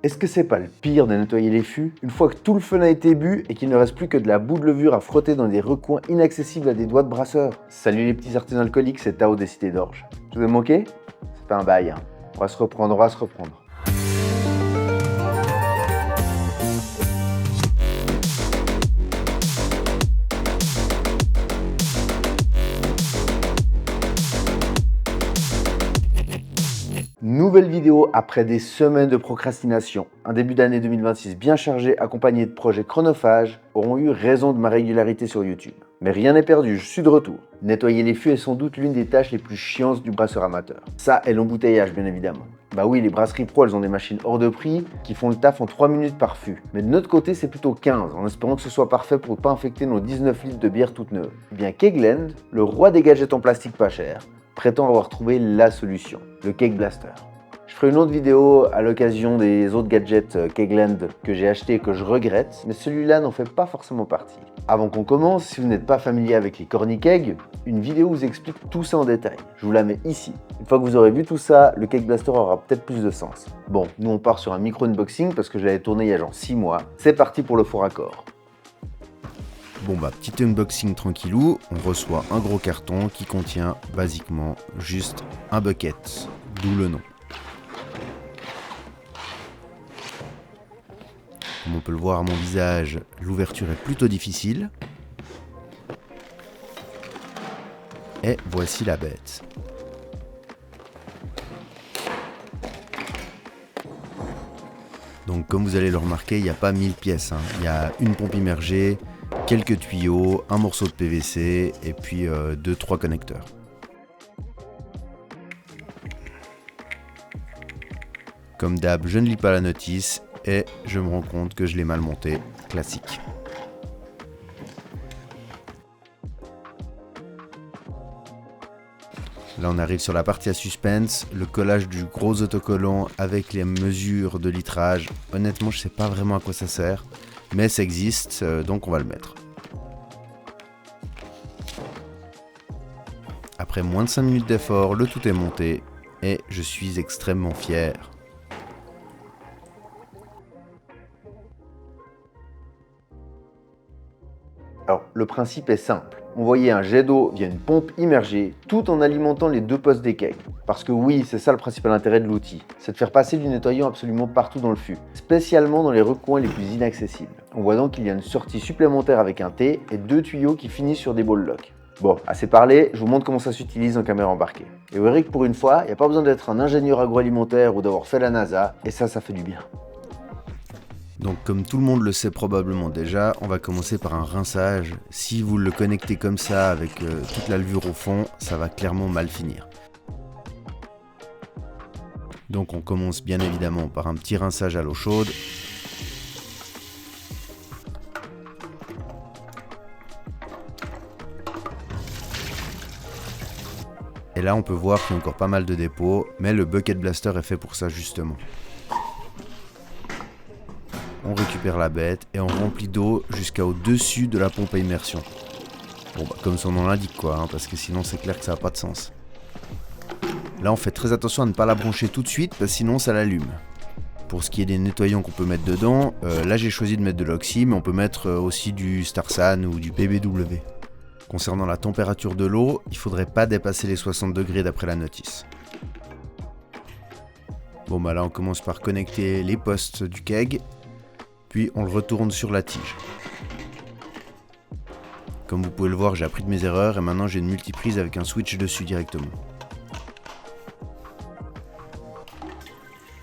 Est-ce que c'est pas le pire de nettoyer les fûts? Une fois que tout le fun a été bu et qu'il ne reste plus que de la boue de levure à frotter dans des recoins inaccessibles à des doigts de brasseur. Salut les petits artisans alcooliques, c'est Tao des Cités d'Orge. Je vous ai moqué? C'est pas un bail, hein. On va se reprendre. Nouvelle vidéo après des semaines de procrastination. Un début d'année 2026 bien chargé, accompagné de projets chronophages, auront eu raison de ma régularité sur YouTube. Mais rien n'est perdu, je suis de retour. Nettoyer les fûts est sans doute l'une des tâches les plus chiantes du brasseur amateur. Ça et l'embouteillage, bien évidemment. Bah oui, les brasseries pro, elles ont des machines hors de prix qui font le taf en 3 minutes par fût. Mais de notre côté, c'est plutôt 15, en espérant que ce soit parfait pour ne pas infecter nos 19 litres de bière toute neuve. Eh bien, Kegland, le roi des gadgets en plastique pas cher, prétend avoir trouvé la solution, le Keg Blaster. Je ferai une autre vidéo à l'occasion des autres gadgets Kegland que j'ai achetés et que je regrette, mais celui-là n'en fait pas forcément partie. Avant qu'on commence, si vous n'êtes pas familier avec les corny kegs, une vidéo vous explique tout ça en détail. Je vous la mets ici. Une fois que vous aurez vu tout ça, le Keg Blaster aura peut-être plus de sens. Bon, nous on part sur un micro-unboxing parce que je l'avais tourné il y a genre 6 mois. C'est parti pour le faux raccord. Bon bah, petit unboxing tranquillou, on reçoit un gros carton qui contient basiquement juste un bucket, d'où le nom. Comme on peut le voir à mon visage, l'ouverture est plutôt difficile. Et voici la bête. Donc comme vous allez le remarquer, il n'y a pas 1000 pièces. Il y a une pompe immergée, quelques tuyaux, un morceau de PVC et puis 2-3 connecteurs. Comme d'hab, je ne lis pas la notice et je me rends compte que je l'ai mal monté, classique. Là on arrive sur la partie à suspense, le collage du gros autocollant avec les mesures de litrage. Honnêtement je sais pas vraiment à quoi ça sert, mais ça existe donc on va le mettre. Après moins de 5 minutes d'effort, le tout est monté et je suis extrêmement fier. Alors, le principe est simple. Envoyer un jet d'eau via une pompe immergée tout en alimentant les deux postes des kegs. Parce que oui, c'est ça le principal intérêt de l'outil. C'est de faire passer du nettoyant absolument partout dans le fût, spécialement dans les recoins les plus inaccessibles. On voit donc qu'il y a une sortie supplémentaire avec un T et 2 tuyaux qui finissent sur des ball locks. Bon, assez parlé, je vous montre comment ça s'utilise en caméra embarquée. Et vous verrez que pour une fois, il n'y a pas besoin d'être un ingénieur agroalimentaire ou d'avoir fait la NASA, et ça fait du bien. Donc comme tout le monde le sait probablement déjà, on va commencer par un rinçage. Si vous le connectez comme ça avec toute la levure au fond, ça va clairement mal finir. Donc on commence bien évidemment par un petit rinçage à l'eau chaude. Et là on peut voir qu'il y a encore pas mal de dépôts, mais le Bucket Blaster est fait pour ça justement. On récupère la bête et on remplit d'eau jusqu'au dessus de la pompe à immersion. Bon bah comme son nom l'indique quoi, parce que sinon c'est clair que ça n'a pas de sens. Là on fait très attention à ne pas la brancher tout de suite, parce que sinon ça l'allume. Pour ce qui est des nettoyants qu'on peut mettre dedans, là j'ai choisi de mettre de l'oxy, mais on peut mettre aussi du Starsan ou du PBW. Concernant la température de l'eau, il ne faudrait pas dépasser les 60 degrés d'après la notice. Bon bah là on commence par connecter les postes du keg. Puis on le retourne sur la tige. Comme vous pouvez le voir, j'ai appris de mes erreurs et maintenant j'ai une multiprise avec un switch dessus directement.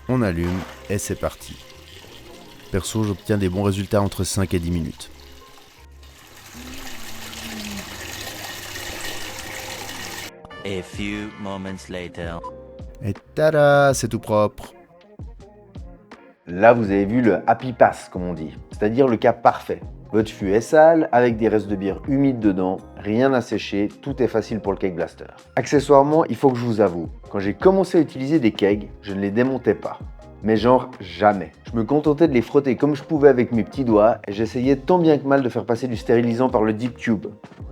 On allume et c'est parti. Perso, j'obtiens des bons résultats entre 5 et 10 minutes. A few moments later. Et tada, c'est tout propre. Là, vous avez vu le happy pass, comme on dit, c'est-à-dire le cas parfait. Votre fût est sale, avec des restes de bière humides dedans, rien à sécher, tout est facile pour le Keg Blaster. Accessoirement, il faut que je vous avoue, quand j'ai commencé à utiliser des kegs, je ne les démontais pas. Mais genre jamais. Je me contentais de les frotter comme je pouvais avec mes petits doigts et j'essayais tant bien que mal de faire passer du stérilisant par le Deep Tube.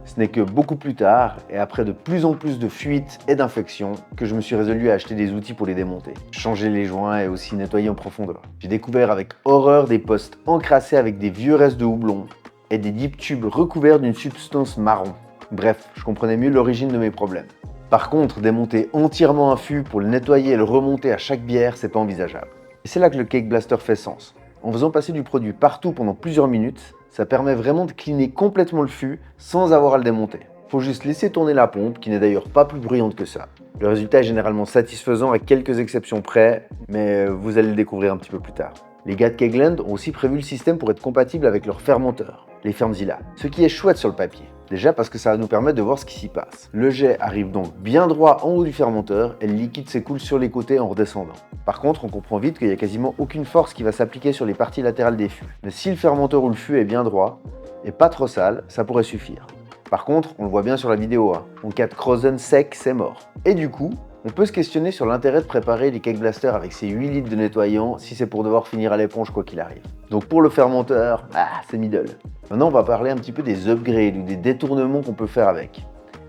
Ce n'est que beaucoup plus tard, et après de plus en plus de fuites et d'infections, que je me suis résolu à acheter des outils pour les démonter. Changer les joints et aussi nettoyer en profondeur. J'ai découvert avec horreur des postes encrassés avec des vieux restes de houblon et des Deep Tubes recouverts d'une substance marron. Bref, je comprenais mieux l'origine de mes problèmes. Par contre, démonter entièrement un fût pour le nettoyer et le remonter à chaque bière, c'est pas envisageable. Et c'est là que le Cake Blaster fait sens. En faisant passer du produit partout pendant plusieurs minutes, ça permet vraiment de cleaner complètement le fût sans avoir à le démonter. Faut juste laisser tourner la pompe, qui n'est d'ailleurs pas plus bruyante que ça. Le résultat est généralement satisfaisant à quelques exceptions près, mais vous allez le découvrir un petit peu plus tard. Les gars de Kegland ont aussi prévu le système pour être compatible avec leur fermenteur, les Fermzilla, ce qui est chouette sur le papier. Déjà parce que ça va nous permettre de voir ce qui s'y passe. Le jet arrive donc bien droit en haut du fermenteur et le liquide s'écoule sur les côtés en redescendant. Par contre, on comprend vite qu'il n'y a quasiment aucune force qui va s'appliquer sur les parties latérales des fûts. Mais si le fermenteur ou le fût est bien droit et pas trop sale, ça pourrait suffire. Par contre, on le voit bien sur la vidéo, en cas de Crozen sec, c'est mort. Et du coup, on peut se questionner sur l'intérêt de préparer les Cake Blasters avec ces 8 litres de nettoyant si c'est pour devoir finir à l'éponge quoi qu'il arrive. Donc pour le fermenteur, c'est middle. Maintenant, on va parler un petit peu des upgrades ou des détournements qu'on peut faire avec.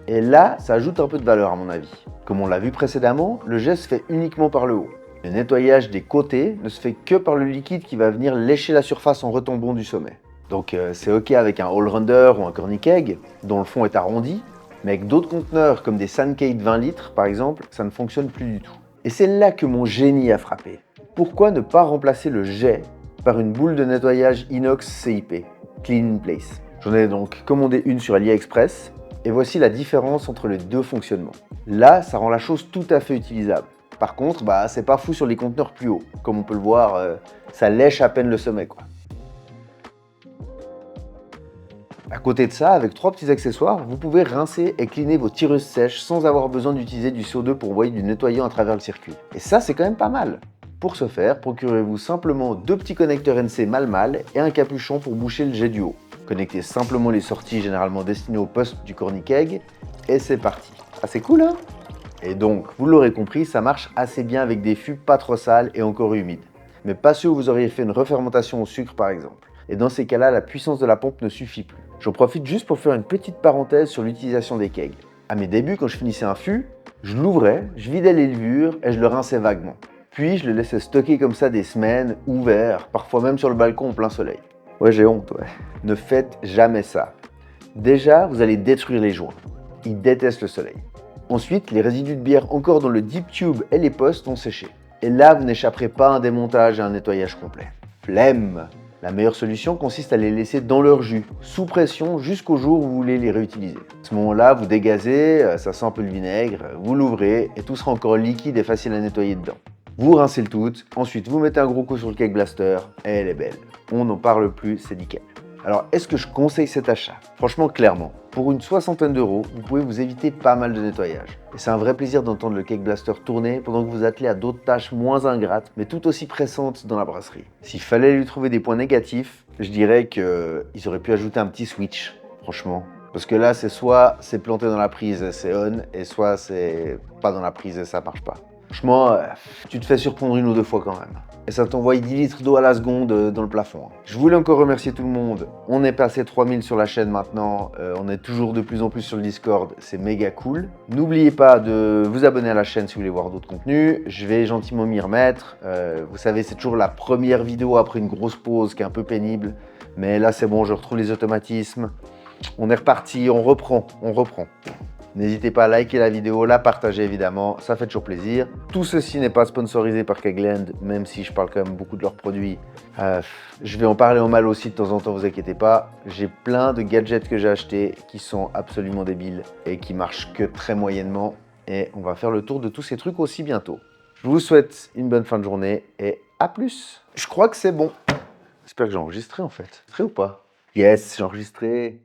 Et là, ça ajoute un peu de valeur à mon avis. Comme on l'a vu précédemment, le jet se fait uniquement par le haut. Le nettoyage des côtés ne se fait que par le liquide qui va venir lécher la surface en retombant du sommet. Donc c'est ok avec un all-rounder ou un corny keg, dont le fond est arrondi, mais avec d'autres conteneurs comme des Suncade 20 litres par exemple, ça ne fonctionne plus du tout. Et c'est là que mon génie a frappé. Pourquoi ne pas remplacer le jet par une boule de nettoyage inox CIP, Clean in Place? J'en ai donc commandé une sur AliExpress, et voici la différence entre les deux fonctionnements. Là, ça rend la chose tout à fait utilisable. Par contre, c'est pas fou sur les conteneurs plus hauts. Comme on peut le voir, ça lèche à peine le sommet, quoi. À côté de ça, avec 3 petits accessoires, vous pouvez rincer et cleaner vos tireuses sèches sans avoir besoin d'utiliser du CO2 pour envoyer du nettoyant à travers le circuit. Et ça, c'est quand même pas mal. Pour ce faire, procurez-vous simplement 2 petits connecteurs NC mal et un capuchon pour boucher le jet du haut. Connectez simplement les sorties généralement destinées au poste du corny keg et c'est parti. Ah, c'est cool, hein? Et donc, vous l'aurez compris, ça marche assez bien avec des fûts pas trop sales et encore humides. Mais pas ceux où vous auriez fait une refermentation au sucre par exemple. Et dans ces cas-là, la puissance de la pompe ne suffit plus. J'en profite juste pour faire une petite parenthèse sur l'utilisation des kegs. À mes débuts, quand je finissais un fût, je l'ouvrais, je vidais les levures et je le rinçais vaguement. Puis je le laissais stocker comme ça des semaines, ouvert, parfois même sur le balcon en plein soleil. Ouais, j'ai honte, ouais. Ne faites jamais ça. Déjà, vous allez détruire les joints. Ils détestent le soleil. Ensuite, les résidus de bière encore dans le Deep Tube et les postes vont sécher. Et là, vous n'échapperez pas à un démontage et un nettoyage complet. Flemme! La meilleure solution consiste à les laisser dans leur jus, sous pression, jusqu'au jour où vous voulez les réutiliser. À ce moment-là, vous dégazez, ça sent un peu le vinaigre, vous l'ouvrez et tout sera encore liquide et facile à nettoyer dedans. Vous rincez le tout, ensuite vous mettez un gros coup sur le Cake Blaster et elle est belle. On n'en parle plus, c'est nickel. Alors, est-ce que je conseille cet achat? Franchement, clairement. Pour une soixantaine d'euros, vous pouvez vous éviter pas mal de nettoyage. Et c'est un vrai plaisir d'entendre le Cake Blaster tourner pendant que vous attelez à d'autres tâches moins ingrates, mais tout aussi pressantes dans la brasserie. S'il fallait lui trouver des points négatifs, je dirais qu'ils auraient pu ajouter un petit switch, franchement. Parce que là, c'est soit c'est planté dans la prise, c'est on, et soit c'est pas dans la prise et ça marche pas. Franchement, tu te fais surprendre 1 ou 2 fois quand même. Et ça t'envoie 10 litres d'eau à la seconde dans le plafond. Je voulais encore remercier tout le monde. On est passé 3000 sur la chaîne maintenant. On est toujours de plus en plus sur le Discord. C'est méga cool. N'oubliez pas de vous abonner à la chaîne si vous voulez voir d'autres contenus. Je vais gentiment m'y remettre. Vous savez, c'est toujours la première vidéo après une grosse pause qui est un peu pénible. Mais là, c'est bon, je retrouve les automatismes. On est reparti, on reprend. N'hésitez pas à liker la vidéo, la partager évidemment, ça fait toujours plaisir. Tout ceci n'est pas sponsorisé par Kegland, même si je parle quand même beaucoup de leurs produits. Je vais en parler en mal aussi de temps en temps, vous inquiétez pas. J'ai plein de gadgets que j'ai achetés qui sont absolument débiles et qui marchent que très moyennement. Et on va faire le tour de tous ces trucs aussi bientôt. Je vous souhaite une bonne fin de journée et à plus. Je crois que c'est bon. J'espère que j'ai enregistré en fait. Enregistré ou pas? Yes, j'ai enregistré.